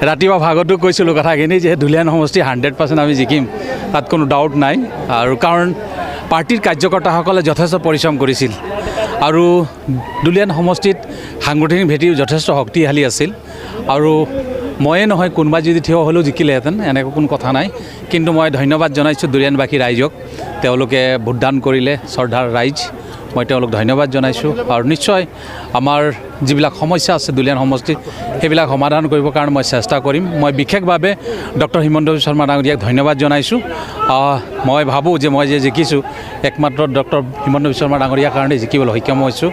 ৰাতিপুৱা ভাগতো কৈছিলোঁ কথাখিনি যে দুলীয়াজান সমষ্টি 100% আমি জিকিম, তাত কোনো ডাউট নাই। আৰু কাৰণ পাৰ্টিৰ কাৰ্যকৰ্তাসকলে যথেষ্ট পৰিশ্ৰম কৰিছিল আৰু দুলীয়াজান সমষ্টিত সাংগঠনিক ভেটি যথেষ্ট শক্তিশালী আছিল। আৰু ময়ে নহয়, কোনোবা যদি থিয় হ'লেও জিকিলেহেঁতেন, এনেকুৱা কোনো কথা নাই। কিন্তু মই ধন্যবাদ জনাইছোঁ দুলীয়াজানবাসী ৰাইজক, তেওঁলোকে ভোটদান কৰিলে, শ্ৰদ্ধাৰ ৰাইজ, মই তেওঁলোক ধন্যবাদ জনাইছোঁ। আৰু নিশ্চয় আমাৰ যিবিলাক সমস্যা আছে দুলীয়াজান সমষ্টিত, সেইবিলাক সমাধান কৰিবৰ কাৰণে মই চেষ্টা কৰিম। মই বিশেষভাৱে ডক্টৰ হিমন্ত বিশ্ব শৰ্মা ডাঙৰীয়াক ধন্যবাদ জনাইছোঁ। মই ভাবোঁ যে মই যে জিকিছোঁ একমাত্ৰ ডক্টৰ হিমন্ত বিশ্ব শৰ্মা ডাঙৰীয়াৰ কাৰণে জিকিবলৈ সক্ষম হৈছোঁ।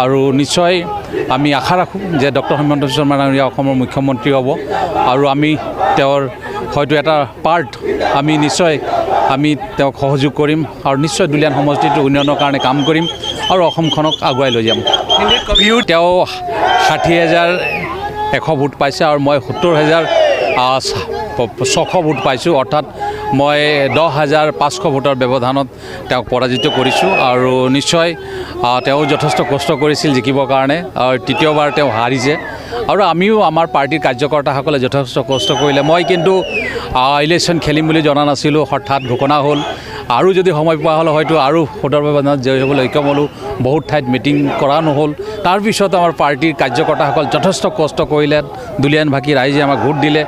আৰু নিশ্চয় আমি আশা ৰাখোঁ যে ডক্টৰ হিমন্ত বিশ্ব শৰ্মা ডাঙৰীয়া অসমৰ মুখ্যমন্ত্ৰী হ'ব আৰু আমি তেওঁৰ হয়তো এটা পাৰ্ট আমি নিশ্চয় তেওঁক সহযোগ কৰিম আৰু নিশ্চয় দুলীয়াজান সমষ্টিটোৰ উন্নয়নৰ কাৰণে কাম কৰিম আৰু অসমখনক আগুৱাই লৈ যাম। তেওঁ 60,100 ভোট পাইছে আৰু মই 70,600 ভোট পাইছোঁ, অৰ্থাৎ মই 10,500 ভোটৰ ব্যৱধানত তেওঁক পৰাজিত কৰিছোঁ। আৰু নিশ্চয় তেওঁ যথেষ্ট কষ্ট কৰিছিল জিকিবৰ কাৰণে, আৰু তৃতীয়বাৰ তেওঁ হাৰিছে। আৰু আমিও আমাৰ পাৰ্টিৰ কাৰ্যকৰ্তাসকলে যথেষ্ট কষ্ট কৰিলে। মই কিন্তু ইলেকশ্যন খেলিম বুলি জনা নাছিলোঁ, হঠাৎ ঘোষণা হ'ল। আৰু যদি সময় পোৱা হ'লে হয়তো আৰু ভোটৰ ব্যৱধানত জয়ী হ'বলৈ সক্ষম হ'লোঁ। বহুত ঠাইত মিটিং কৰা নহ'ল। তাৰপিছত আমাৰ পাৰ্টিৰ কাৰ্যকৰ্তাসকল যথেষ্ট কষ্ট কৰিলে, দুলীয়াজানবাসী ৰাইজে আমাক ভোট দিলে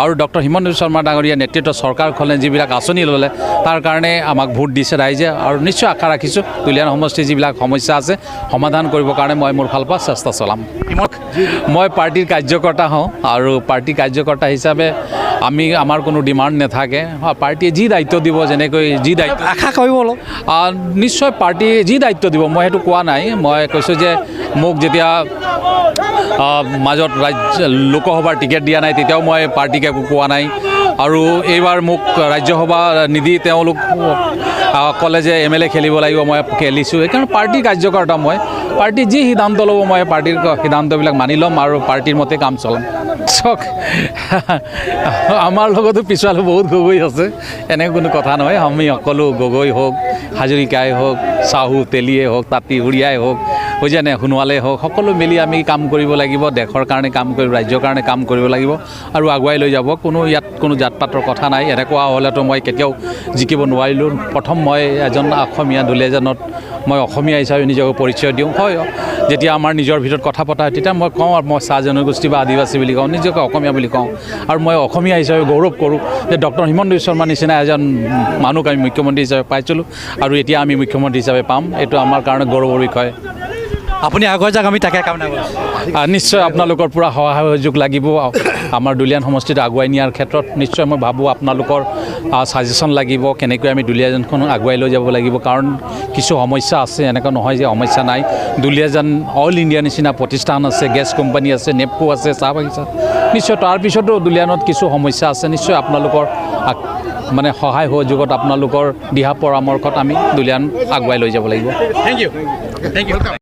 আৰু ডক্টৰ হিমন্ত বিশ্ব শৰ্মা ডাঙৰীয়াৰ নেতৃত্বত চৰকাৰখনে যিবিলাক আঁচনি ল'লে তাৰ কাৰণে আমাক ভোট দিছে ৰাইজে। আৰু নিশ্চয় আশা ৰাখিছোঁ দুলীয়াজান সমষ্টিৰ যিবিলাক সমস্যা আছে সমাধান কৰিবৰ কাৰণে মই মোৰ ফালৰ পৰা চেষ্টা চলাম। মই পাৰ্টিৰ কাৰ্যকৰ্তা হওঁ আৰু পাৰ্টিৰ কাৰ্যকৰ্তা হিচাপে আমাৰ কোনো ডিমাণ্ড নাথাকে। পাৰ্টীয়ে যি দায়িত্ব দিব, যেনেকৈ যি দায়িত্ব আশা কৰিব অলপ নিশ্চয় পাৰ্টীয়ে যি দায়িত্ব দিব, মই সেইটো কোৱা নাই। মই কৈছোঁ যে মোক যেতিয়া মাজত লোকসভাৰ টিকেট দিয়া নাই তেতিয়াও মই পাৰ্টীক একো কোৱা নাই। আৰু এইবাৰ মোক ৰাজ্যসভা নিদি তেওঁলোক ক'লে যে MLA খেলিব লাগিব, মই খেলিছোঁ। সেইকাৰণে পাৰ্টীৰ কাৰ্যকৰ্তা মই, পাৰ্টী যি সিদ্ধান্ত ল'ব মই পাৰ্টীৰ সিদ্ধান্তবিলাক মানি ল'ম আৰু পাৰ্টীৰ মতে কাম চলাম। চাওক, আমাৰ লগতো পিছফালে বহুত গগৈ আছে, এনে কোনো কথা নহয়। আমি সকলো গগৈ হওক, হাজৰিকাই হওক, চাহু তেলীয়ে হওক, তাঁতী উৰিয়াই হওক, বুজিছেনে, সোণোৱালে হওক, সকলো মিলি আমি কাম কৰিব লাগিব। দেশৰ কাৰণে কাম কৰিব, ৰাজ্যৰ কাৰণে কাম কৰিব লাগিব আৰু আগুৱাই লৈ যাব। ইয়াত কোনো জাত পাতৰ কথা নাই। এনেকুৱা হ'লেতো মই কেতিয়াও জিকিব নোৱাৰিলোঁ। প্ৰথম মই এজন অসমীয়া, দুলীয়াজানত মই অসমীয়া হিচাপে নিজকে পৰিচয় দিওঁ। হয়, যেতিয়া আমাৰ নিজৰ ভিতৰত কথা পতা হয় তেতিয়া মই কওঁ আৰু মই চাহ জনগোষ্ঠী বা আদিবাসী বুলি কওঁ, নিজকে অসমীয়া বুলি কওঁ। আৰু মই অসমীয়া হিচাপে গৌৰৱ কৰোঁ যে ডক্টৰ হিমন্ত বিশ্ব শৰ্মাৰ নিচিনা এজন মানুহক আমি মুখ্যমন্ত্ৰী হিচাপে পাইছিলোঁ আৰু এতিয়া আমি মুখ্যমন্ত্ৰী হিচাপে পাম। এইটো আমাৰ কাৰণে গৌৰৱৰ বিষয়। আপুনি আগুৱাই যাওক, আমি তাকে কামনা কৰিছোঁ। নিশ্চয় আপোনালোকৰ পূৰা সহায় সহযোগ লাগিব আমাৰ দুলীয়াজান সমষ্টিত আগুৱাই নিয়াৰ ক্ষেত্ৰত। নিশ্চয় মই ভাবোঁ আপোনালোকৰ ছাজেশ্যন লাগিব, কেনেকৈ আমি দুলীয়াজানখনক আগুৱাই লৈ যাব লাগিব। কাৰণ কিছু সমস্যা আছে, এনেকুৱা নহয় যে সমস্যা নাই। দুলীয়াজান অল ইণ্ডিয়া নিচিনা প্ৰতিষ্ঠান আছে, গেছ কোম্পানী আছে, নেপকো আছে, চাহ বাগিচা। নিশ্চয় তাৰপিছতো দুলীয়াজানত কিছু সমস্যা আছে। নিশ্চয় আপোনালোকৰ মানে সহায় সহযোগত, আপোনালোকৰ দিহা পৰামৰ্শত আমি দুলীয়াজান আগুৱাই লৈ যাব লাগিব। Thank U.